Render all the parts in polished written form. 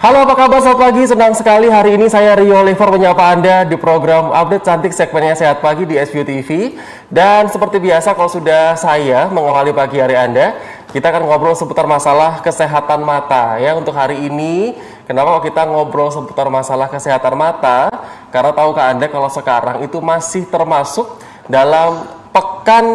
Halo, apa kabar? Selamat pagi, senang sekali hari ini saya Rio Oliver menyapa Anda di program Update Cantik segmennya Sehat Pagi di SView TV. Dan seperti biasa kalau sudah saya mengawali pagi hari Anda, kita akan ngobrol seputar masalah kesehatan mata ya untuk hari ini. Kenapa kita ngobrol seputar masalah kesehatan mata? Karena tahukah Anda kalau sekarang itu masih termasuk dalam pekan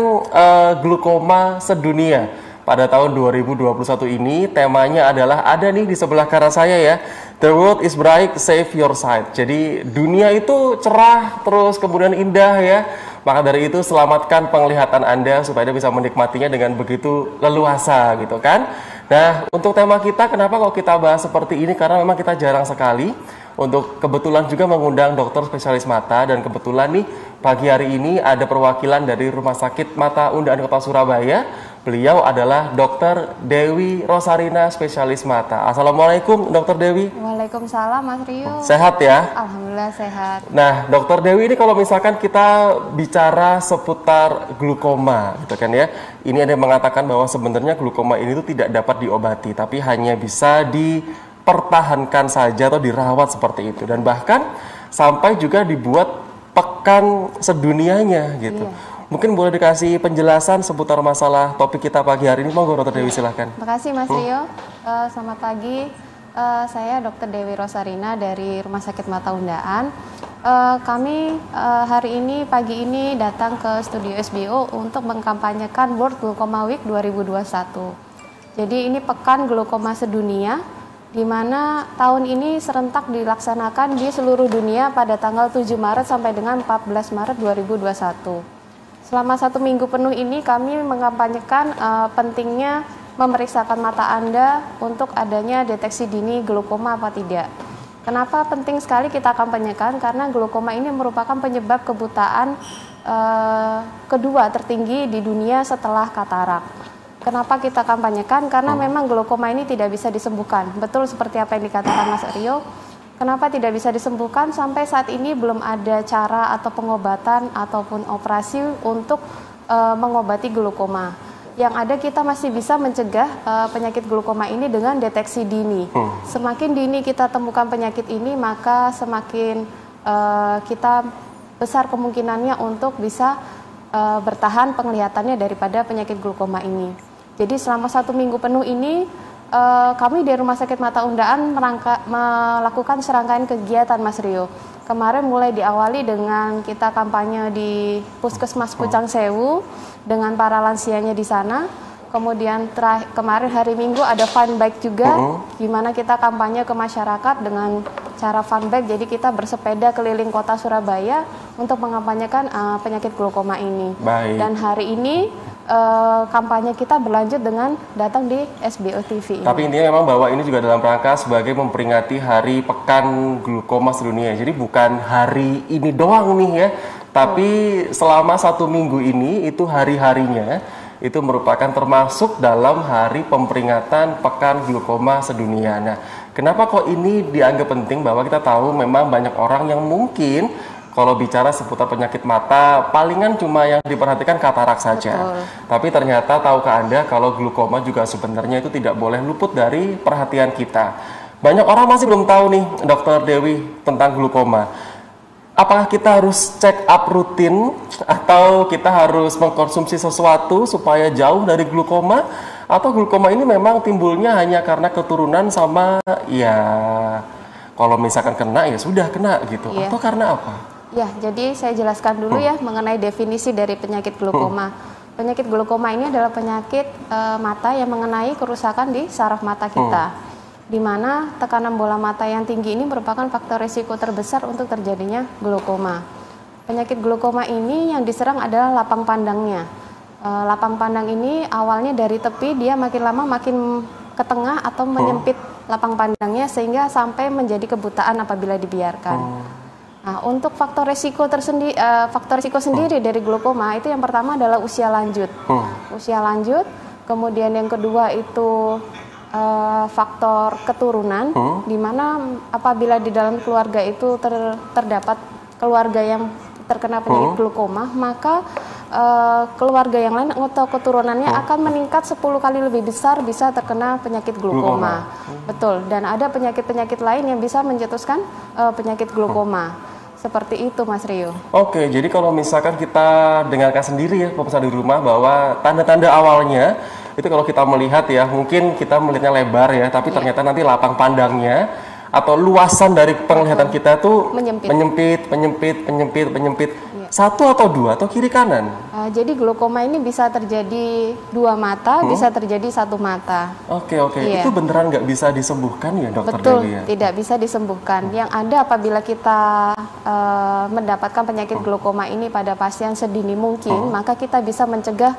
glukoma sedunia. Pada tahun 2021 ini temanya adalah ada nih di sebelah kanan saya ya. The world is bright, save your sight. Jadi dunia itu cerah terus kemudian indah ya. Maka dari itu selamatkan penglihatan Anda supaya Anda bisa menikmatinya dengan begitu leluasa gitu kan. Nah, untuk tema kita kenapa kok kita bahas seperti ini? Karena memang kita jarang sekali untuk kebetulan juga mengundang dokter spesialis mata, dan kebetulan nih pagi hari ini ada perwakilan dari Rumah Sakit Mata Undaan Kota Surabaya. Beliau adalah Dr. Dewi Rosarina, spesialis mata. Assalamualaikum Dr. Dewi. Waalaikumsalam Mas Rio. Sehat ya? Alhamdulillah sehat. Nah, Dr. Dewi ini kalau misalkan kita bicara seputar glukoma gitu kan ya. Ini ada yang mengatakan bahwa sebenarnya glukoma ini tuh tidak dapat diobati, tapi hanya bisa dipertahankan saja atau dirawat seperti itu. Dan bahkan sampai juga dibuat pekan sedunianya gitu. Iya. Mungkin boleh dikasih penjelasan seputar masalah topik kita pagi hari ini, monggo Dr. Dewi silahkan. Terima kasih Mas Rio. Selamat pagi, saya Dr. Dewi Rosarina dari Rumah Sakit Mata Undaan. Kami hari ini pagi ini datang ke studio SBO untuk mengkampanyekan World Glaucoma Week 2021. Jadi ini pekan glukoma sedunia, di mana tahun ini serentak dilaksanakan di seluruh dunia pada tanggal 7 Maret sampai dengan 14 Maret 2021. Selama 1 minggu penuh ini kami mengampanyekan pentingnya memeriksakan mata Anda untuk adanya deteksi dini glukoma apa tidak. Kenapa penting sekali kita kampanyekan? Karena glukoma ini merupakan penyebab kebutaan kedua tertinggi di dunia setelah katarak. Kenapa kita kampanyekan? Karena memang glukoma ini tidak bisa disembuhkan. Betul seperti apa yang dikatakan Mas Rio. Kenapa tidak bisa disembuhkan? Sampai saat ini belum ada cara atau pengobatan ataupun operasi untuk mengobati glukoma. Yang ada kita masih bisa mencegah penyakit glukoma ini dengan deteksi dini. Semakin dini kita temukan penyakit ini, maka semakin kita besar kemungkinannya untuk bisa bertahan penglihatannya daripada penyakit glukoma ini. Jadi selama 1 minggu penuh ini kami di Rumah Sakit Mata Undaan melakukan serangkaian kegiatan Mas Rio. Kemarin mulai diawali dengan kita kampanye di Puskesmas Pucang Sewu dengan para lansianya di sana. Kemudian kemarin hari Minggu ada fun bike juga, di mana kita kampanye ke masyarakat dengan cara fun bike. Jadi kita bersepeda keliling kota Surabaya untuk mengampanyekan penyakit glukoma ini. Baik. Dan hari ini kampanye kita berlanjut dengan datang di SBO TV. Tapi intinya memang bahwa ini juga dalam rangka sebagai memperingati Hari Pekan Glukoma Sedunia. Jadi bukan hari ini doang nih ya, tapi selama 1 minggu ini itu hari-harinya itu merupakan termasuk dalam hari pemperingatan Pekan Glukoma Sedunia. Nah, kenapa kok ini dianggap penting? Bahwa kita tahu memang banyak orang yang mungkin kalau bicara seputar penyakit mata, palingan cuma yang diperhatikan katarak saja. Betul. Tapi ternyata tahukah Anda kalau glukoma juga sebenarnya itu tidak boleh luput dari perhatian kita. Banyak orang masih belum tahu nih, Dr. Dewi, tentang glukoma. Apakah kita harus check up rutin atau kita harus mengkonsumsi sesuatu supaya jauh dari glukoma? Atau glukoma ini memang timbulnya hanya karena keturunan sama ya kalau misalkan kena ya sudah kena gitu. Iya. Atau karena apa? Ya, jadi saya jelaskan dulu ya mengenai definisi dari penyakit glukoma. Penyakit glukoma ini adalah penyakit mata yang mengenai kerusakan di saraf mata kita. Di mana tekanan bola mata yang tinggi ini merupakan faktor risiko terbesar untuk terjadinya glukoma. Penyakit glukoma ini yang diserang adalah lapang pandangnya. Lapang pandang ini awalnya dari tepi, dia makin lama makin ke tengah atau menyempit lapang pandangnya sehingga sampai menjadi kebutaan apabila dibiarkan. Nah, untuk faktor risiko sendiri dari glukoma itu yang pertama adalah usia lanjut. Usia lanjut, kemudian yang kedua itu faktor keturunan, di mana apabila di dalam keluarga itu terdapat keluarga yang terkena penyakit glukoma, maka keluarga yang lain atau keturunannya akan meningkat 10 kali lebih besar bisa terkena penyakit glukoma. Betul, dan ada penyakit-penyakit lain yang bisa mencetuskan penyakit glukoma. Seperti itu Mas Rio. Oke, jadi kalau misalkan kita dengarkan sendiri ya pemirsa di rumah bahwa tanda-tanda awalnya itu kalau kita melihat ya, mungkin kita melihatnya lebar ya, tapi ternyata nanti lapang pandangnya atau luasan dari penglihatan kita tuh menyempit. Satu atau dua atau kiri kanan? Jadi glukoma ini bisa terjadi dua mata, bisa terjadi satu mata. Oke. Itu beneran nggak bisa disembuhkan ya, Dokter Betul, Dewi? Ya? tidak bisa disembuhkan. Yang ada apabila kita mendapatkan penyakit glukoma ini pada pasien sedini mungkin, maka kita bisa mencegah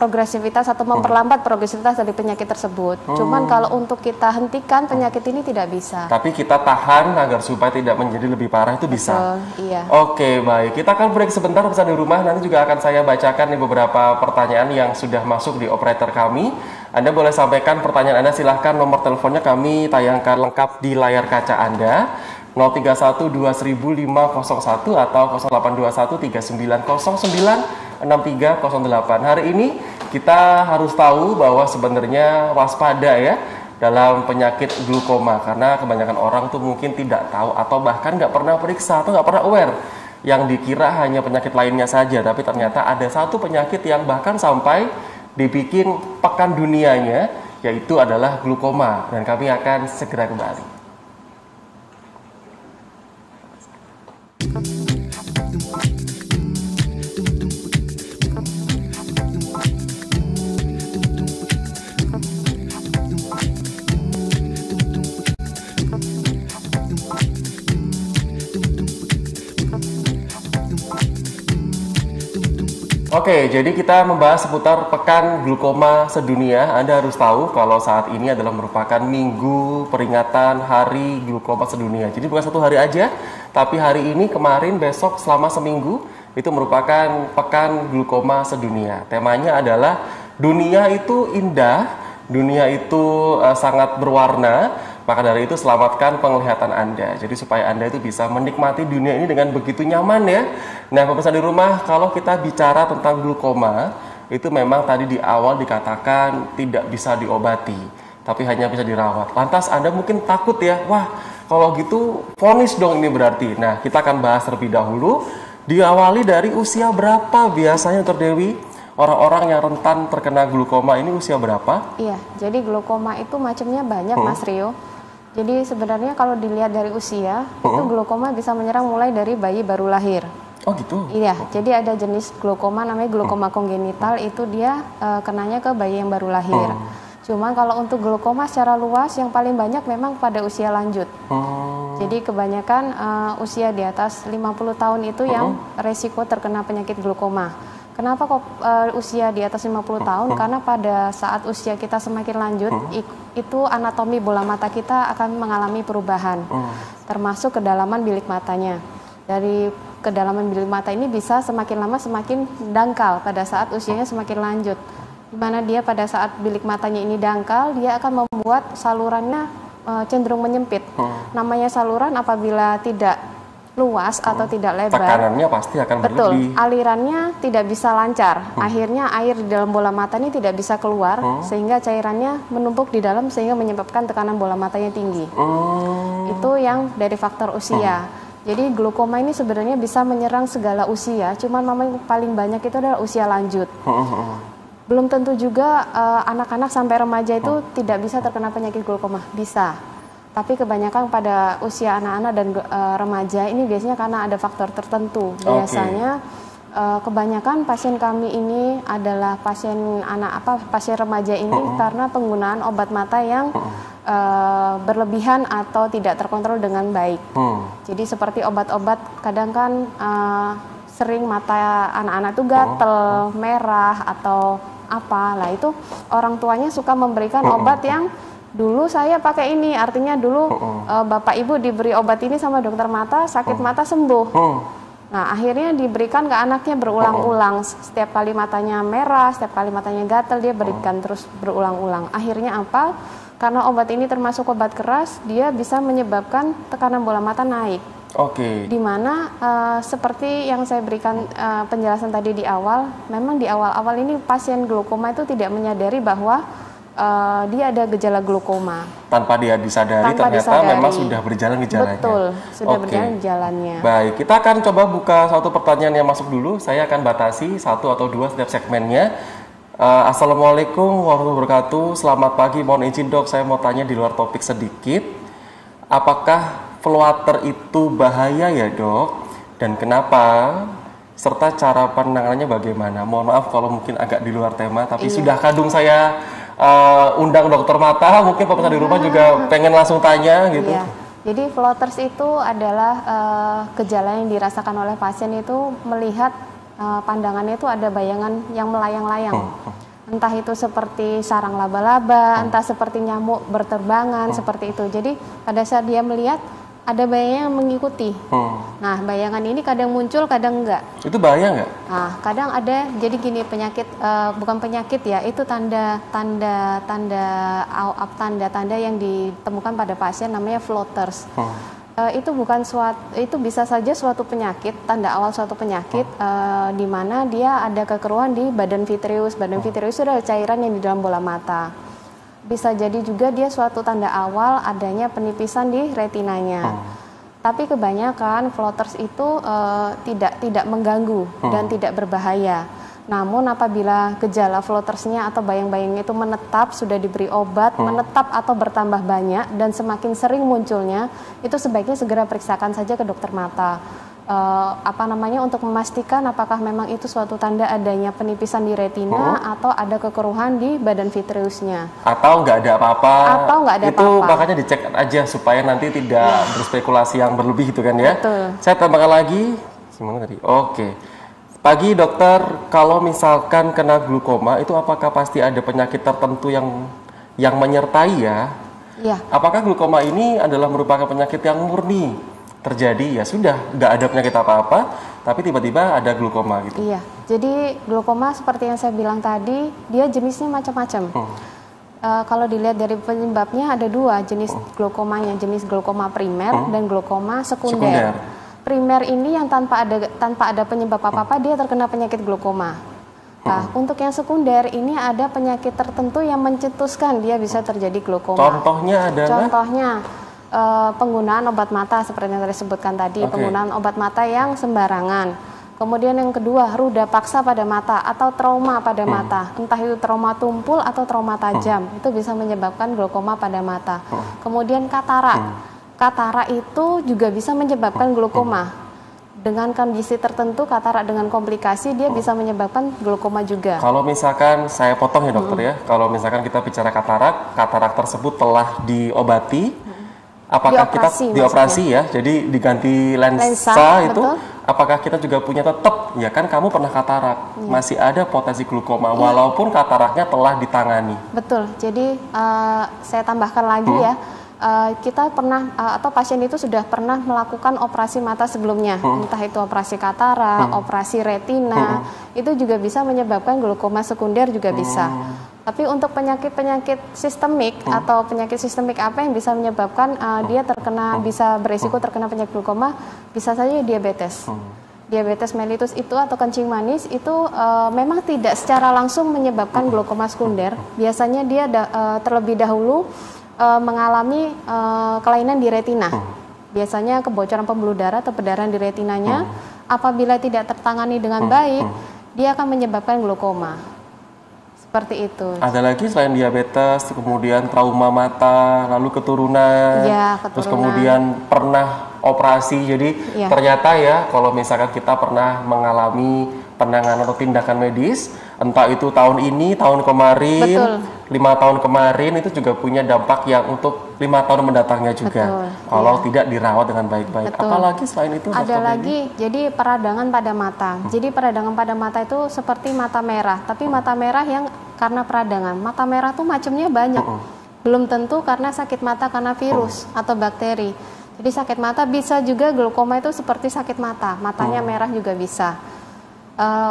progresivitas atau memperlambat progresivitas dari penyakit tersebut. Cuman kalau untuk kita hentikan penyakit ini tidak bisa. Tapi kita tahan agar supaya tidak menjadi lebih parah itu bisa. Betul, iya. Oke, baik. Kita akan break sebentar pemirsa di rumah. Nanti juga akan saya bacakan nih beberapa pertanyaan yang sudah masuk di operator kami. Anda boleh sampaikan pertanyaan Anda, silahkan nomor teleponnya kami tayangkan lengkap di layar kaca Anda. 031-20501 atau 0821-3909-6308. Hari ini kita harus tahu bahwa sebenarnya waspada ya dalam penyakit glukoma, karena kebanyakan orang tuh mungkin tidak tahu atau bahkan nggak pernah periksa atau nggak pernah aware. Yang dikira hanya penyakit lainnya saja, tapi ternyata ada satu penyakit yang bahkan sampai dibikin pekan dunianya, yaitu adalah glukoma. Dan kami akan segera kembali. Oke, jadi kita membahas seputar Pekan Glukoma Sedunia. Anda harus tahu kalau saat ini adalah merupakan minggu peringatan Hari Glukoma Sedunia. Jadi bukan satu hari aja, tapi hari ini, kemarin, besok, selama seminggu itu merupakan Pekan Glukoma Sedunia. Temanya adalah dunia itu indah, dunia itu sangat berwarna. Maka dari itu selamatkan penglihatan Anda. Jadi supaya Anda itu bisa menikmati dunia ini dengan begitu nyaman ya. Nah, pemirsa di rumah, kalau kita bicara tentang glukoma, itu memang tadi di awal dikatakan tidak bisa diobati, tapi hanya bisa dirawat. Lantas Anda mungkin takut ya, wah kalau gitu vonis dong ini berarti. Nah, kita akan bahas terlebih dahulu. Diawali dari usia berapa biasanya, Dr. Dewi? Orang-orang yang rentan terkena glukoma ini usia berapa? Iya, jadi glukoma itu macamnya banyak Mas Rio. Jadi sebenarnya kalau dilihat dari usia, itu glukoma bisa menyerang mulai dari bayi baru lahir. Oh gitu? Iya, jadi ada jenis glukoma namanya glukoma kongenital, itu dia kenanya ke bayi yang baru lahir. Cuma kalau untuk glukoma secara luas yang paling banyak memang pada usia lanjut. Jadi kebanyakan usia di atas 50 tahun itu yang resiko terkena penyakit glukoma. Kenapa kok usia di atas 50 tahun? Karena pada saat usia kita semakin lanjut, itu anatomi bola mata kita akan mengalami perubahan, termasuk kedalaman bilik matanya. Dari kedalaman bilik mata ini bisa semakin lama semakin dangkal pada saat usianya semakin lanjut. Di mana dia pada saat bilik matanya ini dangkal, dia akan membuat salurannya cenderung menyempit. Namanya saluran apabila tidak luas atau tidak lebar, tekanannya pasti akan berlebih. Alirannya tidak bisa lancar. Akhirnya air di dalam bola mata ini tidak bisa keluar, sehingga cairannya menumpuk di dalam sehingga menyebabkan tekanan bola matanya tinggi. Itu yang dari faktor usia. Jadi glukoma ini sebenarnya bisa menyerang segala usia, cuman memang paling banyak itu adalah usia lanjut. Belum tentu juga anak-anak sampai remaja itu tidak bisa terkena penyakit glukoma, bisa. Tapi kebanyakan pada usia anak-anak dan remaja ini biasanya karena ada faktor tertentu. Biasanya kebanyakan pasien kami ini adalah pasien pasien remaja ini karena penggunaan obat mata yang berlebihan atau tidak terkontrol dengan baik. Jadi seperti obat-obat kadang kan sering mata anak-anak itu gatel, merah atau apa. Lah itu orang tuanya suka memberikan obat yang dulu saya pakai ini, artinya dulu bapak ibu diberi obat ini sama dokter mata, sakit mata sembuh. Nah akhirnya diberikan ke anaknya berulang-ulang, setiap kali matanya merah, setiap kali matanya gatal dia berikan terus berulang-ulang. Akhirnya apa? Karena obat ini termasuk obat keras, dia bisa menyebabkan tekanan bola mata naik. Oke. Di mana seperti yang saya berikan penjelasan tadi di awal, memang di awal-awal ini pasien glaukoma itu tidak menyadari bahwa dia ada gejala glaukoma. Tanpa dia disadari, ternyata memang sudah berjalan gejalanya. Betul, sudah berjalan gejalanya. Baik, kita akan coba buka satu pertanyaan yang masuk dulu. Saya akan batasi 1 atau 2 setiap segmennya. Assalamualaikum warahmatullahi wabarakatuh. Selamat pagi, mohon izin dok, saya mau tanya di luar topik sedikit. Apakah floater itu bahaya ya dok? Dan kenapa? Serta cara penanganannya bagaimana? Mohon maaf kalau mungkin agak di luar tema, tapi sudah kadung saya undang dokter mata, mungkin pemirsa di rumah juga pengen langsung tanya gitu. Iya. Jadi floaters itu adalah gejala yang dirasakan oleh pasien itu melihat pandangannya itu ada bayangan yang melayang-layang. Entah itu seperti sarang laba-laba, entah seperti nyamuk berterbangan, seperti itu. Jadi pada saat dia melihat ada bayangan yang mengikuti. Nah, bayangan ini kadang muncul, kadang enggak. Itu bahaya nggak? Nah, kadang ada, jadi gini, penyakit, bukan penyakit ya, itu tanda-tanda yang ditemukan pada pasien namanya floaters. Itu bukan itu bisa saja suatu penyakit, tanda awal suatu penyakit, di mana dia ada kekeruhan di badan vitreus. Badan vitreus itu adalah cairan yang di dalam bola mata. Bisa jadi juga dia suatu tanda awal adanya penipisan di retinanya. Tapi kebanyakan floaters itu tidak mengganggu dan tidak berbahaya. Namun apabila gejala floatersnya atau bayang-bayangnya itu menetap, sudah diberi obat, menetap atau bertambah banyak dan semakin sering munculnya, itu sebaiknya segera periksakan saja ke dokter mata. Untuk memastikan apakah memang itu suatu tanda adanya penipisan di retina atau ada kekeruhan di badan vitreusnya. Atau nggak ada apa-apa. Atau nggak ada itu apa-apa. makanya dicek aja supaya nanti tidak berspekulasi yang berlebih gitu kan ya. Betul. Saya tambahkan lagi. Gimana tadi? Oke. Pagi dokter, kalau misalkan kena glaukoma itu apakah pasti ada penyakit tertentu yang menyertai ya? Iya. Apakah glaukoma ini adalah merupakan penyakit yang murni terjadi, ya sudah nggak ada penyakit apa-apa, tapi tiba-tiba ada glaukoma gitu? Iya, jadi glaukoma seperti yang saya bilang tadi, dia jenisnya macam-macam. Kalau dilihat dari penyebabnya ada 2 jenis glaukomanya, jenis glaukoma primer dan glaukoma sekunder. Primer ini yang tanpa ada penyebab apa-apa dia terkena penyakit glaukoma. Nah, untuk yang sekunder ini ada penyakit tertentu yang mencetuskan dia bisa terjadi glaukoma. Contohnya adalah? Contohnya penggunaan obat mata seperti yang tadi disebutkan tadi, penggunaan obat mata yang sembarangan. Kemudian yang kedua, ruda paksa pada mata atau trauma pada mata, entah itu trauma tumpul atau trauma tajam, itu bisa menyebabkan glaukoma pada mata. Kemudian katarak, katarak itu juga bisa menyebabkan glaukoma. Dengan kondisi tertentu, katarak dengan komplikasi dia bisa menyebabkan glaukoma juga. Kalau misalkan saya potong ya dokter ya, kalau misalkan kita bicara katarak tersebut telah diobati, apakah dioperasi ya, jadi diganti lensa itu, betul. Apakah kita juga punya tetap, ya kan kamu pernah katarak, masih ada potensi glaukoma walaupun kataraknya telah ditangani. Betul, jadi saya tambahkan lagi ya, kita pernah atau pasien itu sudah pernah melakukan operasi mata sebelumnya, entah itu operasi katarak, operasi retina, itu juga bisa menyebabkan glaukoma sekunder juga bisa. Tapi untuk penyakit-penyakit sistemik atau penyakit sistemik apa yang bisa menyebabkan dia bisa beresiko terkena penyakit glaukoma, bisa saja diabetes. Diabetes mellitus itu atau kencing manis itu memang tidak secara langsung menyebabkan glaukoma sekunder. Biasanya dia terlebih dahulu mengalami kelainan di retina. Biasanya kebocoran pembuluh darah atau perdarahan di retinanya. Apabila tidak tertangani dengan baik, dia akan menyebabkan glaukoma. Seperti itu. Ada lagi selain diabetes, kemudian trauma mata, lalu keturunan, terus kemudian pernah operasi. Jadi ternyata ya kalau misalkan kita pernah mengalami penanganan atau tindakan medis, entah itu tahun ini, tahun kemarin, 5 tahun kemarin, itu juga punya dampak yang untuk 5 tahun mendatangnya juga. Kalau tidak dirawat dengan baik-baik. Apalagi selain itu? Ada lagi, jadi peradangan pada mata. Jadi peradangan pada mata itu seperti mata merah, tapi mata merah yang karena peradangan. Mata merah tuh macamnya banyak. Belum tentu karena sakit mata karena virus atau bakteri. Jadi sakit mata bisa juga glaukoma itu seperti sakit mata, matanya merah juga bisa.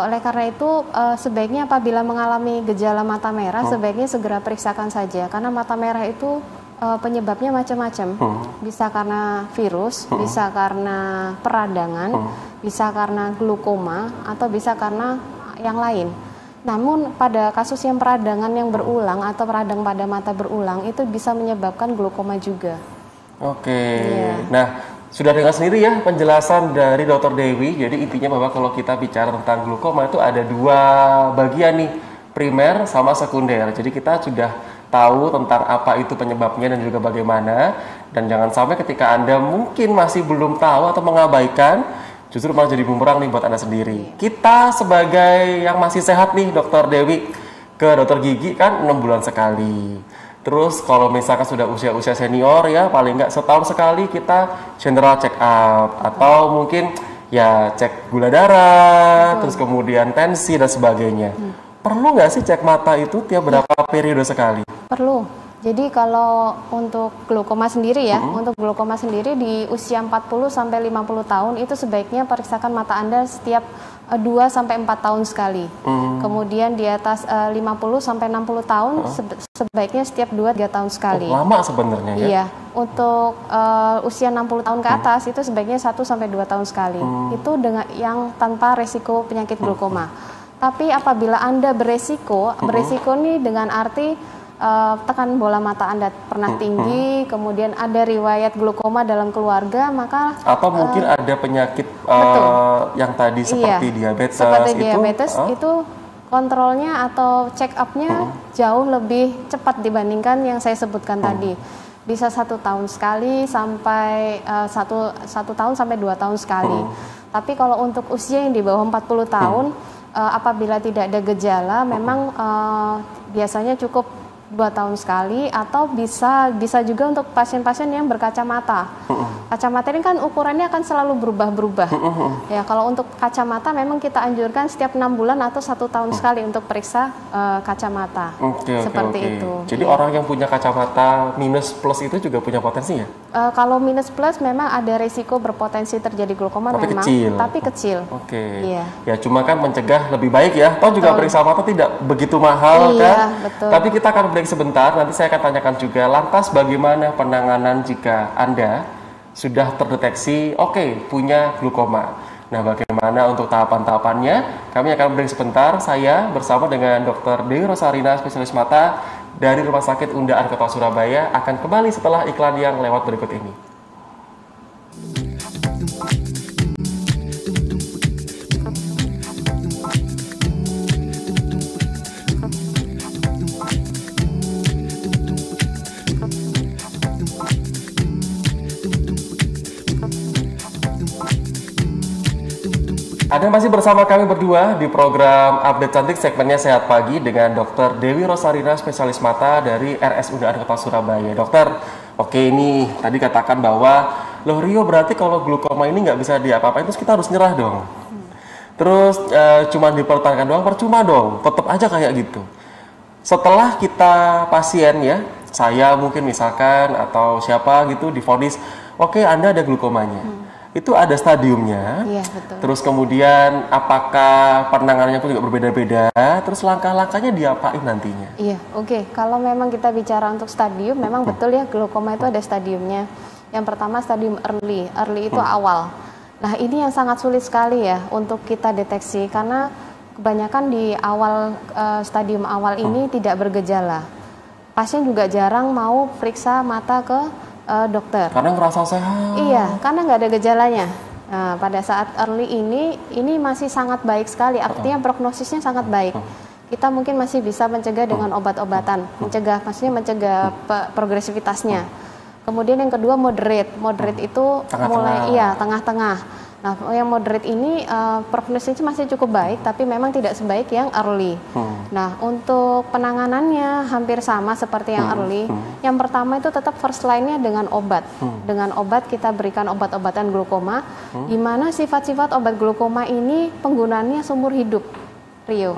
Oleh karena itu sebaiknya apabila mengalami gejala mata merah sebaiknya segera periksakan saja, karena mata merah itu Penyebabnya macam-macam. Bisa karena virus, bisa karena peradangan, bisa karena glukoma, atau bisa karena yang lain. Namun pada kasus yang peradangan yang berulang atau radang pada mata berulang itu bisa menyebabkan glukoma juga. Oke. Nah, sudah dengar sendiri ya penjelasan dari Dr. Dewi. Jadi intinya bahwa kalau kita bicara tentang glukoma itu ada dua bagian nih, primer sama sekunder. Jadi kita sudah tahu tentang apa itu penyebabnya dan juga bagaimana. Dan jangan sampai ketika Anda mungkin masih belum tahu atau mengabaikan, justru malah jadi bumerang nih buat Anda sendiri. Kita sebagai yang masih sehat nih, Dr. Dewi, ke dokter gigi kan 6 bulan sekali. Terus kalau misalkan sudah usia-usia senior ya, paling nggak setahun sekali kita general check up. Atau mungkin ya cek gula darah, terus kemudian tensi dan sebagainya. Perlu nggak sih cek mata itu tiap berapa periode sekali? Perlu. Jadi kalau untuk glaukoma sendiri ya, untuk glaukoma sendiri di usia 40 sampai 50 tahun itu sebaiknya periksakan mata Anda setiap 2 sampai 4 tahun sekali. Kemudian di atas 50 sampai 60 tahun sebaiknya setiap 2-3 tahun sekali. Lama sebenarnya ya. Iya. Untuk usia 60 tahun ke atas itu sebaiknya 1 sampai 2 tahun sekali. Itu dengan yang tanpa resiko penyakit glaukoma. Tapi apabila Anda beresiko ini dengan arti tekanan bola mata Anda pernah tinggi, kemudian ada riwayat glaukoma dalam keluarga, maka atau mungkin ada penyakit yang tadi seperti diabetes. Seperti diabetes itu kontrolnya atau check up-nya jauh lebih cepat dibandingkan yang saya sebutkan tadi. Bisa 1 tahun sekali sampai 1 tahun sampai 2 tahun sekali. Tapi kalau untuk usia yang di bawah 40 tahun, apabila tidak ada gejala, memang biasanya cukup 2 tahun sekali, atau bisa juga untuk pasien-pasien yang berkacamata. Kacamata ini kan ukurannya akan selalu berubah-berubah. Ya, kalau untuk kacamata memang kita anjurkan setiap 6 bulan atau 1 tahun sekali untuk periksa kacamata. Seperti itu. Jadi orang yang punya kacamata minus plus itu juga punya potensi ya? Kalau minus plus memang ada risiko berpotensi terjadi glaukoma, tapi kecil. Iya. Ya cuma kan mencegah lebih baik ya. Toh juga periksa mata tidak begitu mahal kan? Betul. Tapi kita akan break sebentar, nanti saya akan tanyakan juga lantas bagaimana penanganan jika Anda sudah terdeteksi punya glaukoma. Nah, bagaimana untuk tahapan-tahapannya? Kami akan break sebentar. Saya bersama dengan Dr. Dewi Rosarina, spesialis mata dari Rumah Sakit Undaan Kota Surabaya, akan kembali setelah iklan yang lewat berikut ini. Anda masih bersama kami berdua di program Update Cantik segmennya Sehat Pagi dengan Dr. Dewi Rosarina, spesialis mata dari RS Undaan Kota Surabaya. Dokter, ini tadi katakan bahwa loh Rio, berarti kalau glaukoma ini nggak bisa diapa-apain terus kita harus nyerah dong. Terus cuma dipertahankan doang, percuma dong, tetap aja kayak gitu. Setelah kita pasien ya, saya mungkin misalkan atau siapa gitu divonis, Anda ada glaukomanya. Itu ada stadiumnya, betul. Terus kemudian apakah penanganannya pun juga berbeda-beda, terus langkah-langkahnya diapain nantinya? Kalau memang kita bicara untuk stadium, memang betul ya glaukoma itu ada stadiumnya. Yang pertama stadium early itu awal. Nah ini yang sangat sulit sekali ya untuk kita deteksi, karena kebanyakan di awal stadium awal ini tidak bergejala. Pasien juga jarang mau periksa mata ke dokter. Karena ngerasa sehat. Iya, karena nggak ada gejalanya. Nah, pada saat early ini masih sangat baik sekali. Artinya prognosisnya sangat baik. Kita mungkin masih bisa mencegah dengan obat-obatan, mencegah progresivitasnya. Kemudian yang kedua moderate. Moderate itu tengah-tengah. Nah, yang moderate ini prognosisnya masih cukup baik, tapi memang tidak sebaik yang early. Nah, untuk penanganannya hampir sama seperti yang early. Yang pertama itu tetap first line-nya dengan obat. Dengan obat kita berikan obat-obatan glaukoma, di mana sifat-sifat obat glaukoma ini penggunaannya seumur hidup, Rio.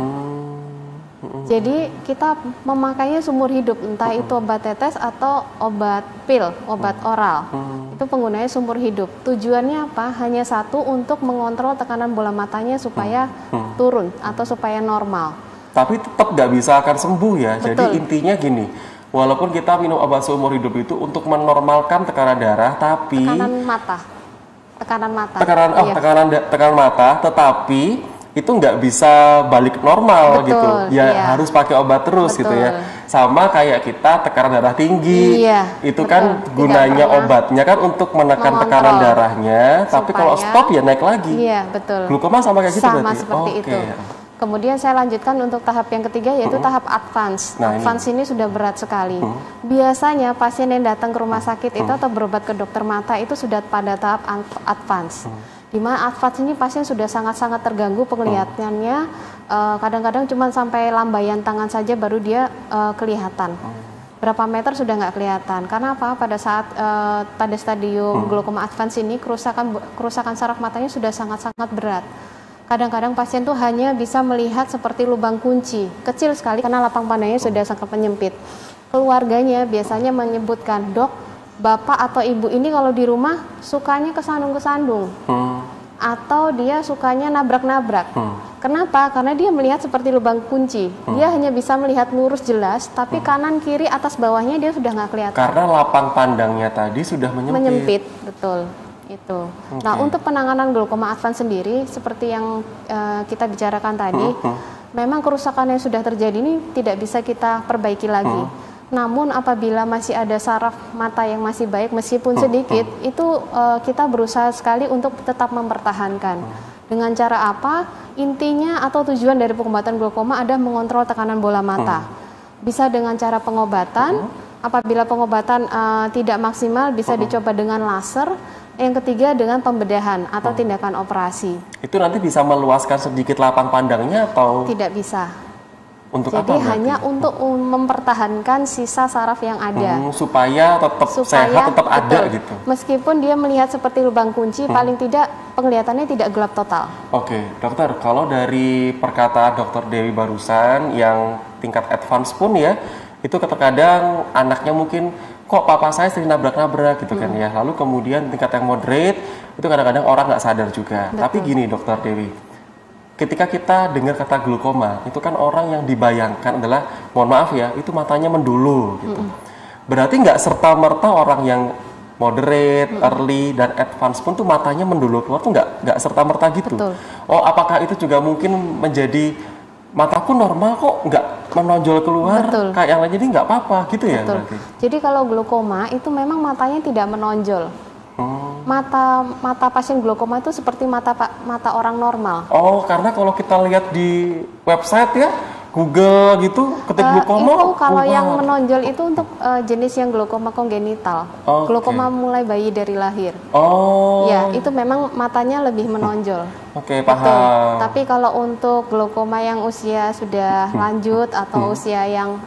Jadi kita memakainya seumur hidup, entah itu obat tetes atau obat pil, obat oral. Itu penggunaannya seumur hidup. Tujuannya apa? Hanya satu, untuk mengontrol tekanan bola matanya supaya turun atau supaya normal. Tapi tetap nggak bisa akan sembuh ya. Betul. Jadi intinya gini, walaupun kita minum obat seumur hidup itu untuk menormalkan tekanan darah, tapi tekanan mata. Tekanan mata, tetapi itu nggak bisa balik normal. Betul, gitu ya, iya. harus pakai obat terus. Betul. Gitu ya, sama kayak kita tekanan darah tinggi, iya, itu betul. kan gunanya obatnya kan untuk menekan tekanan darahnya, tapi kalau stop ya naik lagi. Iya, betul. Glukoma sama kayak gitu sama berarti? seperti itu. Kemudian saya lanjutkan untuk tahap yang ketiga, yaitu tahap advance. Nah, advance ini sudah berat sekali. Biasanya pasien yang datang ke rumah sakit itu atau berobat ke dokter mata itu sudah pada tahap advance. Di mana advance ini pasien sudah sangat-sangat terganggu penglihatannya, kadang-kadang cuma sampai lambaian tangan saja baru dia kelihatan. Berapa meter sudah nggak kelihatan. Karena apa? Pada saat pada stadium glaukoma advance ini kerusakan saraf matanya sudah sangat-sangat berat. Kadang-kadang pasien tuh hanya bisa melihat seperti lubang kunci, kecil sekali karena lapang pandangnya sudah sangat menyempit. Keluarganya biasanya menyebutkan, "Dok, bapak atau ibu ini kalau di rumah sukanya kesandung-kesandung, atau dia sukanya nabrak-nabrak." Kenapa? Karena dia melihat seperti lubang kunci. Dia hanya bisa melihat lurus jelas, tapi kanan, kiri, atas, bawahnya dia sudah nggak kelihatan. Karena lapang pandangnya tadi sudah menyempit. Betul. Itu. Nah, untuk penanganan glaukoma advance sendiri, seperti yang kita bicarakan tadi, memang kerusakan yang sudah terjadi ini tidak bisa kita perbaiki lagi. Namun apabila masih ada saraf mata yang masih baik meskipun sedikit, itu kita berusaha sekali untuk tetap mempertahankan. Dengan cara apa? Intinya atau tujuan dari pengobatan glaukoma adalah mengontrol tekanan bola mata. Bisa dengan cara pengobatan, apabila pengobatan tidak maksimal bisa dicoba dengan laser. Yang ketiga dengan pembedahan atau tindakan operasi. Itu nanti bisa meluaskan sedikit lapang pandangnya atau? Tidak bisa. Untuk Jadi apa hanya untuk mempertahankan sisa saraf yang ada. Supaya tetap sehat, tetap ada gitu. Meskipun dia melihat seperti lubang kunci, paling tidak penglihatannya tidak gelap total. Oke, dokter, kalau dari perkataan dokter Dewi barusan yang tingkat advance pun ya, itu kadang anaknya mungkin kok papa saya sering nabrak-nabrak gitu kan ya. Lalu kemudian tingkat yang moderate itu kadang-kadang orang nggak sadar juga. Betul. Tapi gini dokter Dewi, ketika kita dengar kata glaukoma itu kan orang yang dibayangkan adalah, mohon maaf ya, itu matanya mendulu gitu. Berarti nggak serta-merta orang yang moderate, early, dan advance pun tuh matanya mendulu keluar tuh nggak serta-merta gitu. Betul. Oh, apakah itu juga mungkin menjadi mataku normal kok nggak menonjol keluar? Betul. Kayak yang lain, jadi nggak apa-apa gitu ya? Betul. Berarti? Jadi kalau glaukoma itu memang matanya tidak menonjol. Mata pasien glaukoma itu seperti mata orang normal. Oh, karena kalau kita lihat di website ya, Google gitu, ketik glaukoma. Itu kalau yang menonjol itu untuk jenis yang glaukoma kongenital. Okay. Glaukoma mulai bayi dari lahir. Oh. Ya, itu memang matanya lebih menonjol. Oke, paham. Tapi kalau untuk glaukoma yang usia sudah lanjut atau usia yang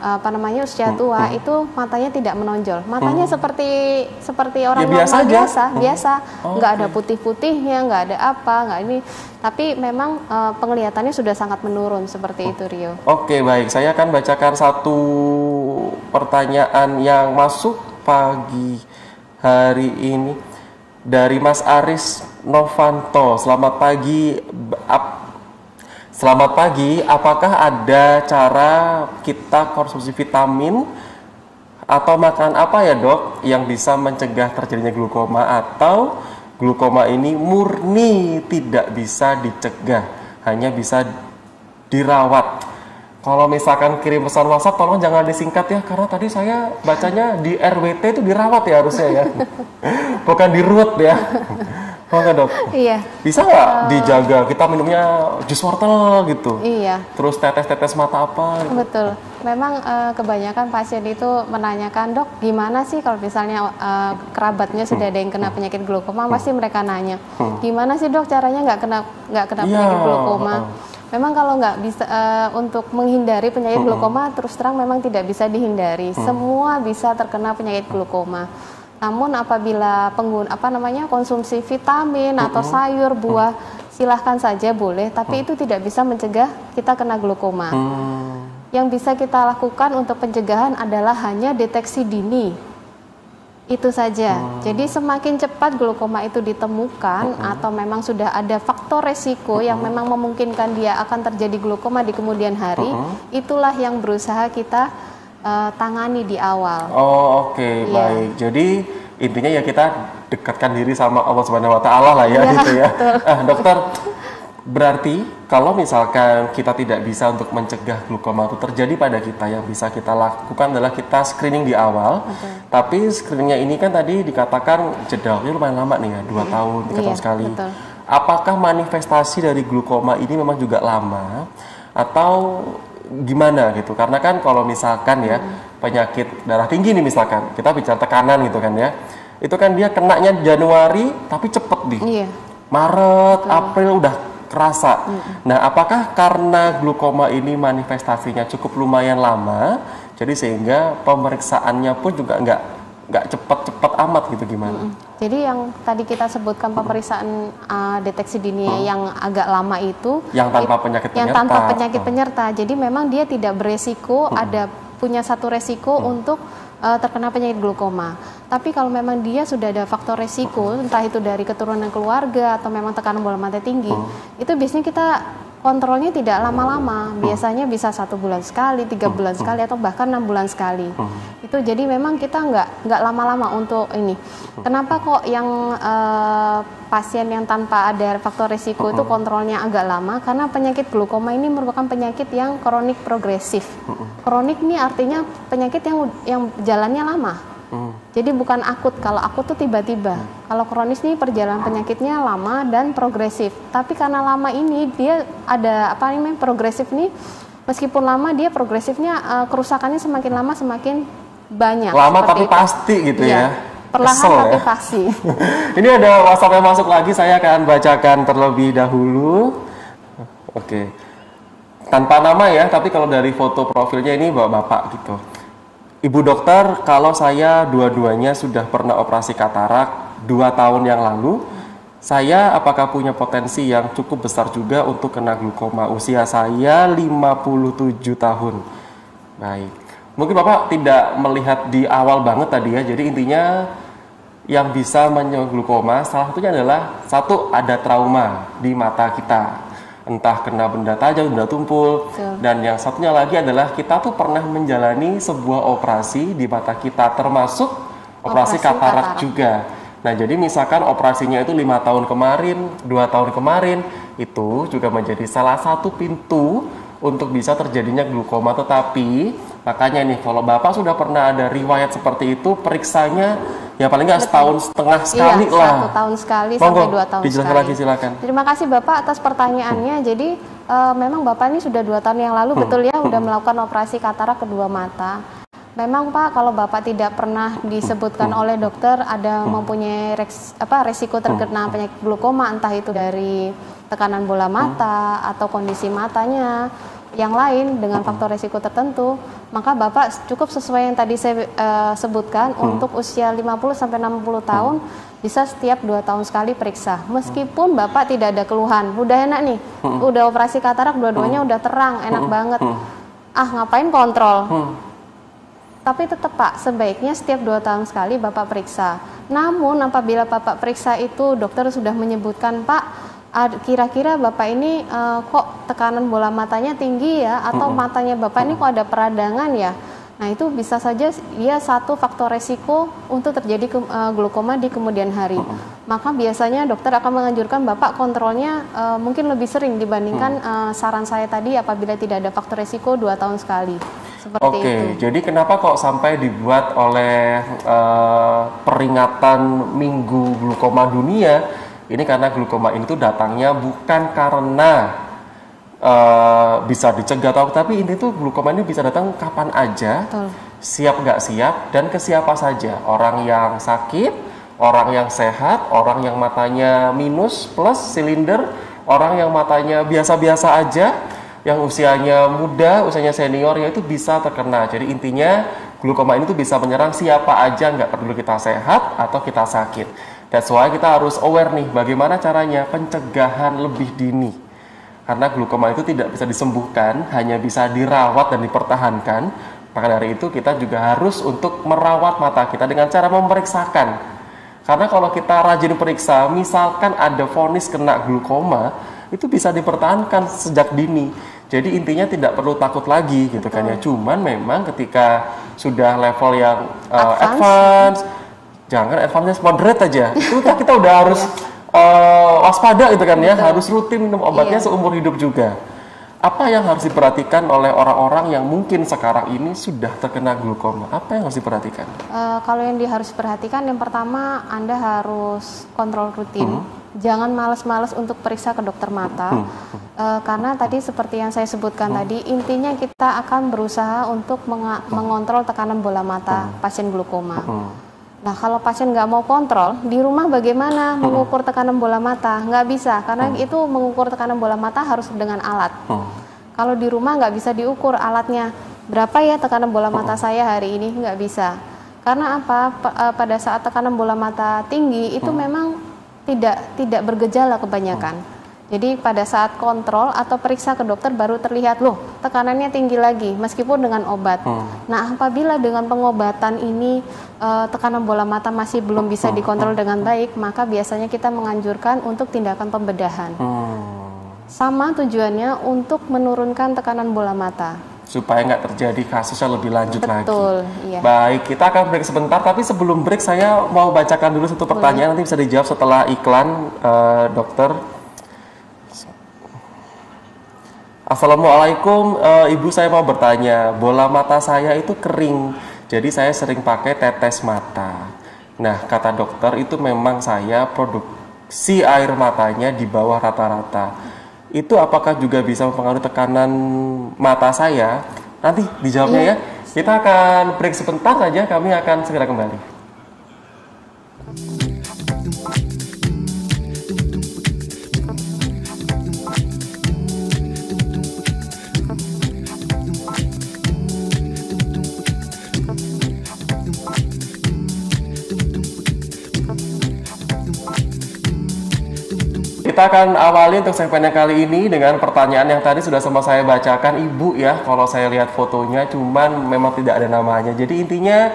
usia tua, itu matanya tidak menonjol. Matanya seperti orang ya, normal biasa. Oh, Nggak ada putih-putihnya, nggak ada apa, nggak ini. Tapi memang penglihatannya sudah sangat menurun seperti itu, Rio. Oke, baik. Saya akan bacakan satu pertanyaan yang masuk pagi hari ini dari Mas Aris Novanto. Selamat pagi. Selamat pagi. Apakah ada cara kita konsumsi vitamin atau makan apa ya, Dok, yang bisa mencegah terjadinya glaukoma, atau glaukoma ini murni tidak bisa dicegah, hanya bisa dirawat? Kalau misalkan kirim pesan WhatsApp, tolong jangan disingkat ya, karena tadi saya bacanya di RWT itu dirawat ya harusnya ya, bukan diruat ya. Oke, Dok. Iya. Bisa nggak dijaga? Kita minumnya jus wortel gitu. Iya. Terus tetes-tetes mata apa? Gitu. Betul. Memang kebanyakan pasien itu menanyakan, "Dok, gimana sih kalau misalnya kerabatnya sudah ada yang kena penyakit glaukoma?" Pasti mereka nanya, "Gimana sih, Dok, caranya nggak kena penyakit glaukoma?" Memang kalau nggak bisa untuk menghindari penyakit glaukoma, terus terang memang tidak bisa dihindari. Semua bisa terkena penyakit glaukoma. Namun apabila konsumsi vitamin atau sayur, buah, silahkan saja boleh, tapi itu tidak bisa mencegah kita kena glaukoma. Yang bisa kita lakukan untuk pencegahan adalah hanya deteksi dini. Itu saja. Jadi semakin cepat glaukoma itu ditemukan atau memang sudah ada faktor resiko yang memang memungkinkan dia akan terjadi glaukoma di kemudian hari, itulah yang berusaha kita tangani di awal. Oh, oke, baik. Jadi intinya ya kita dekatkan diri sama Allah Subhanahu wa taala lah ya, gitu ya. Dokter, berarti kalau misalkan kita tidak bisa untuk mencegah glukoma itu terjadi pada kita, yang bisa kita lakukan adalah kita screening di awal. Tapi screeningnya ini kan tadi dikatakan jedanya lumayan lama nih ya, 2 tahun, 3 tahun sekali. Betul. Apakah manifestasi dari glukoma ini memang juga lama atau gimana gitu? Karena kan kalau misalkan ya penyakit darah tinggi nih misalkan, kita bicara tekanan gitu kan ya, itu kan dia kenanya Januari tapi cepet nih, Maret, April udah kerasa. Nah, apakah karena glukoma ini manifestasinya cukup lumayan lama, jadi sehingga pemeriksaannya pun juga nggak cepet-cepet amat gitu, gimana? Jadi yang tadi kita sebutkan pemeriksaan deteksi dini yang agak lama itu yang tanpa penyakit penyerta. Yang tanpa penyakit penyerta. Jadi memang dia tidak beresiko, punya satu resiko untuk terkena penyakit glukoma. Tapi kalau memang dia sudah ada faktor resiko, entah itu dari keturunan keluarga atau memang tekanan bola mata tinggi, itu biasanya kita kontrolnya tidak lama-lama, biasanya bisa 1 bulan sekali, 3 bulan sekali, atau bahkan 6 bulan sekali. Itu jadi memang kita nggak lama-lama untuk ini. Kenapa kok yang pasien yang tanpa ada faktor risiko itu kontrolnya agak lama? Karena penyakit glukoma ini merupakan penyakit yang kronik progresif. Kronik ini artinya penyakit yang jalannya lama. Jadi bukan akut. Kalau akut tuh tiba-tiba. Kalau kronis nih perjalanan penyakitnya lama dan progresif. Tapi karena lama ini dia ada progresif nih. Meskipun lama dia progresifnya kerusakannya semakin lama semakin banyak. Lama tapi pasti gitu ya. Perlahan tapi pasti. Ini ada WhatsApp yang masuk lagi, saya akan bacakan terlebih dahulu. Oke. Tanpa nama ya, tapi kalau dari foto profilnya ini bapak-bapak gitu. Ibu dokter, kalau saya dua-duanya sudah pernah operasi katarak 2 tahun yang lalu, saya apakah punya potensi yang cukup besar juga untuk kena glukoma? Usia saya 57 tahun. Baik. Mungkin Bapak tidak melihat di awal banget tadi ya, jadi intinya yang bisa menyebabkan glukoma salah satunya adalah ada trauma di mata kita. Entah kena benda tajam, benda tumpul, dan yang satunya lagi adalah kita tuh pernah menjalani sebuah operasi di mata kita, termasuk operasi katarak juga. Nah, jadi misalkan operasinya itu 5 tahun kemarin, 2 tahun kemarin, itu juga menjadi salah satu pintu untuk bisa terjadinya glukoma. Tetapi makanya nih, kalau Bapak sudah pernah ada riwayat seperti itu, periksanya ya paling nggak setahun setengah sekali lah. 1 tahun sekali sampai 2 tahun sekali. Lagi, silakan. Terima kasih Bapak atas pertanyaannya. Jadi memang Bapak ini sudah 2 tahun yang lalu betul ya, udah melakukan operasi katarak kedua mata. Memang Pak, kalau Bapak tidak pernah disebutkan oleh dokter ada mempunyai resiko terkena penyakit glukoma, entah itu dari tekanan bola mata atau kondisi matanya yang lain dengan faktor resiko tertentu, maka Bapak cukup sesuai yang tadi saya sebutkan untuk usia 50-60 tahun bisa setiap 2 tahun sekali periksa. Meskipun Bapak tidak ada keluhan, udah enak nih, udah operasi katarak dua-duanya udah terang, enak banget. Ngapain kontrol? Tapi tetap Pak, sebaiknya setiap 2 tahun sekali Bapak periksa. Namun apabila Bapak periksa itu dokter sudah menyebutkan, Pak, kira-kira Bapak ini kok tekanan bola matanya tinggi ya, atau matanya Bapak ini kok ada peradangan ya. Nah, itu bisa saja dia satu faktor resiko untuk terjadi glukoma di kemudian hari. Maka biasanya dokter akan menganjurkan Bapak kontrolnya mungkin lebih sering dibandingkan saran saya tadi apabila tidak ada faktor resiko 2 tahun sekali. Seperti itu. Jadi kenapa kok sampai dibuat oleh peringatan Minggu Glukoma Dunia? Ini karena glukoma ini tuh datangnya bukan karena bisa dicegah tapi ini tuh glukoma ini bisa datang kapan aja, siap nggak siap, dan ke siapa saja. Orang yang sakit, orang yang sehat, orang yang matanya minus, plus, silinder, orang yang matanya biasa-biasa aja, yang usianya muda, usianya senior, ya itu bisa terkena. Jadi intinya glukoma ini tuh bisa menyerang siapa aja, nggak peduli kita sehat atau kita sakit. That's why kita harus aware nih, bagaimana caranya pencegahan lebih dini. Karena glukoma itu tidak bisa disembuhkan, hanya bisa dirawat dan dipertahankan. Maka dari itu kita juga harus untuk merawat mata kita dengan cara memeriksakan. Karena kalau kita rajin periksa, misalkan ada vonis kena glukoma, itu bisa dipertahankan sejak dini. Jadi intinya tidak perlu takut lagi gitu kan ya. Cuman memang ketika sudah level yang advance, jangan advance moderate aja. Itu kita udah harus waspada gitu kan ya. Harus rutin minum obatnya seumur hidup juga. Apa yang harus diperhatikan oleh orang-orang yang mungkin sekarang ini sudah terkena glaukoma? Apa yang harus diperhatikan? Kalau yang harus diperhatikan, yang pertama Anda harus kontrol rutin. Jangan males-males untuk periksa ke dokter mata, karena tadi seperti yang saya sebutkan tadi, intinya kita akan berusaha untuk mengontrol tekanan bola mata pasien glaukoma. Nah, kalau pasien nggak mau kontrol, di rumah bagaimana mengukur tekanan bola mata? Nggak bisa, karena itu mengukur tekanan bola mata harus dengan alat. Kalau di rumah nggak bisa diukur alatnya, berapa ya tekanan bola mata saya hari ini? Nggak bisa. Karena apa? Pada saat tekanan bola mata tinggi, itu memang tidak bergejala kebanyakan. Jadi pada saat kontrol atau periksa ke dokter baru terlihat, loh tekanannya tinggi lagi meskipun dengan obat. Nah, apabila dengan pengobatan ini tekanan bola mata masih belum bisa dikontrol dengan baik, maka biasanya kita menganjurkan untuk tindakan pembedahan. Sama tujuannya untuk menurunkan tekanan bola mata. Supaya nggak terjadi kasusnya lebih lanjut lagi. Iya. Baik, kita akan break sebentar, tapi sebelum break saya mau bacakan dulu satu pertanyaan, nanti bisa dijawab setelah iklan, dokter. Assalamualaikum, Ibu, saya mau bertanya, bola mata saya itu kering, jadi saya sering pakai tetes mata. Nah, kata dokter itu memang saya produksi air matanya di bawah rata-rata. Itu apakah juga bisa mempengaruhi tekanan mata saya? Nanti dijawabnya ya. Kita akan break sebentar saja, kami akan segera kembali. Kita akan awali untuk segmen yang kali ini dengan pertanyaan yang tadi sudah sama saya bacakan, Ibu ya. Kalau saya lihat fotonya, cuman memang tidak ada namanya. Jadi intinya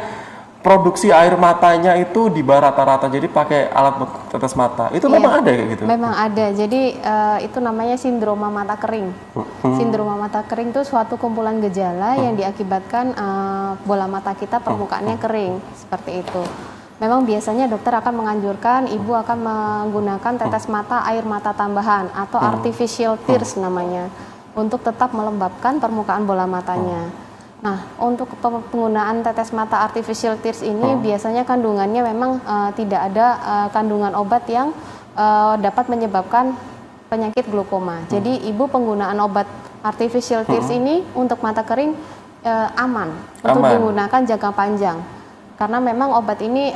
produksi air matanya itu di bawah rata-rata. Jadi pakai alat tetes mata. Itu memang ada kayak gitu? Memang ada. Jadi itu namanya sindroma mata kering. Sindroma mata kering itu suatu kumpulan gejala yang diakibatkan bola mata kita permukaannya kering seperti itu. Memang biasanya dokter akan menganjurkan ibu akan menggunakan tetes mata air mata tambahan atau artificial tears namanya, untuk tetap melembabkan permukaan bola matanya. Nah, untuk penggunaan tetes mata artificial tears ini biasanya kandungannya memang tidak ada kandungan obat yang dapat menyebabkan penyakit glaukoma. Jadi ibu penggunaan obat artificial tears ini untuk mata kering aman untuk digunakan jangka panjang. Karena memang obat ini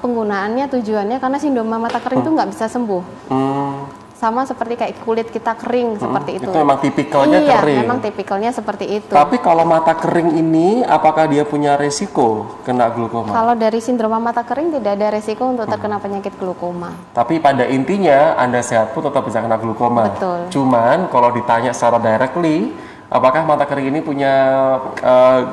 penggunaannya tujuannya karena sindroma mata kering itu nggak bisa sembuh. Sama seperti kayak kulit kita kering seperti itu. Itu memang tipikalnya kering. Iya, memang tipikalnya seperti itu. Tapi kalau mata kering ini, apakah dia punya resiko kena glaukoma? Kalau dari sindroma mata kering tidak ada resiko untuk terkena penyakit glaukoma. Tapi pada intinya Anda sehat pun tetap bisa kena glaukoma. Betul. Cuman kalau ditanya secara directly, apakah mata kering ini punya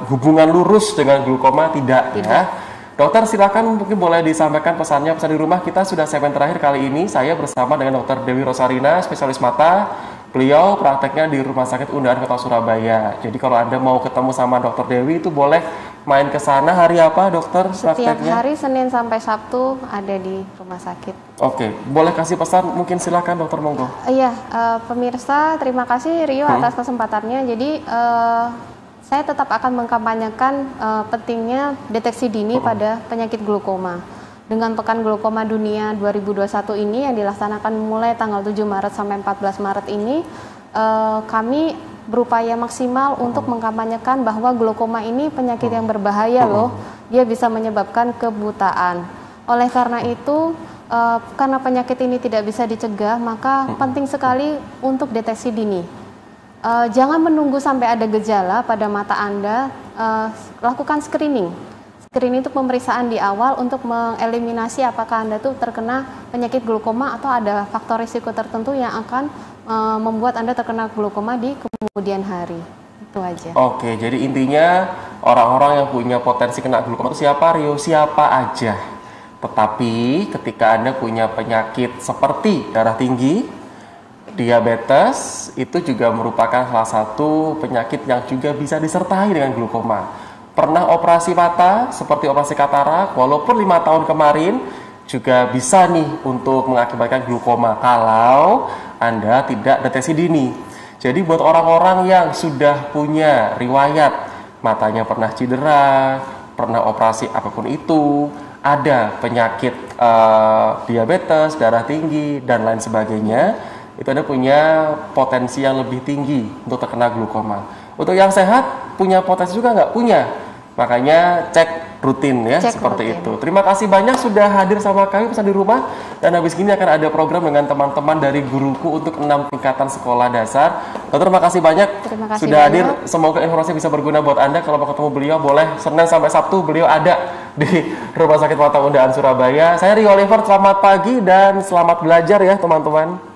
hubungan lurus dengan glaukoma? Tidak. Ya. Dokter, silakan mungkin boleh disampaikan pesannya pesan di rumah. Kita sudah segmen terakhir kali ini. Saya bersama dengan Dokter Dewi Rosarina, spesialis mata. Beliau prakteknya di Rumah Sakit Undahan Kota Surabaya. Jadi kalau Anda mau ketemu sama Dokter Dewi itu boleh main ke sana. Hari apa, Dokter, prakteknya? Setiap hari Senin sampai Sabtu ada di rumah sakit. Oke, boleh kasih pesan? Mungkin silakan, Dokter, monggo. Iya, pemirsa, terima kasih Rio atas kesempatannya. Jadi saya tetap akan mengkampanyekan pentingnya deteksi dini pada penyakit glaukoma. Dengan Pekan Glaukoma Dunia 2021 ini yang dilaksanakan mulai tanggal 7 Maret sampai 14 Maret ini, kami berupaya maksimal untuk mengkampanyekan bahwa glaukoma ini penyakit yang berbahaya loh. Dia bisa menyebabkan kebutaan. Oleh karena itu, karena penyakit ini tidak bisa dicegah, maka penting sekali untuk deteksi dini. Jangan menunggu sampai ada gejala pada mata Anda, lakukan screening. Screening itu pemeriksaan di awal untuk mengeliminasi apakah Anda tuh terkena penyakit glaukoma atau ada faktor risiko tertentu yang akan membuat Anda terkena glaukoma di kemudian hari. Itu aja. Oke, jadi intinya orang-orang yang punya potensi kena glaukoma itu siapa, Rio? Siapa aja. Tetapi ketika Anda punya penyakit seperti darah tinggi, Diabetes itu juga merupakan salah satu penyakit yang juga bisa disertai dengan glaukoma. Pernah operasi mata seperti operasi katarak, walaupun 5 tahun kemarin juga bisa nih untuk mengakibatkan glaukoma kalau Anda tidak deteksi dini. Jadi buat orang-orang yang sudah punya riwayat matanya pernah cedera, pernah operasi apapun itu, ada penyakit diabetes, darah tinggi, dan lain sebagainya, itu Anda punya potensi yang lebih tinggi untuk terkena glaukoma. Untuk yang sehat, punya potensi juga nggak? Punya. Makanya cek rutin ya, seperti itu. Terima kasih banyak sudah hadir sama kami pesan di rumah. Dan habis ini akan ada program dengan teman-teman dari guruku untuk 6 tingkatan sekolah dasar. Terima kasih banyak sudah hadir. Semoga informasi bisa berguna buat Anda. Kalau mau ketemu beliau boleh Senin sampai Sabtu beliau ada di Rumah Sakit Mata Undaan Surabaya. Saya Rio Oliver, selamat pagi dan selamat belajar ya teman-teman.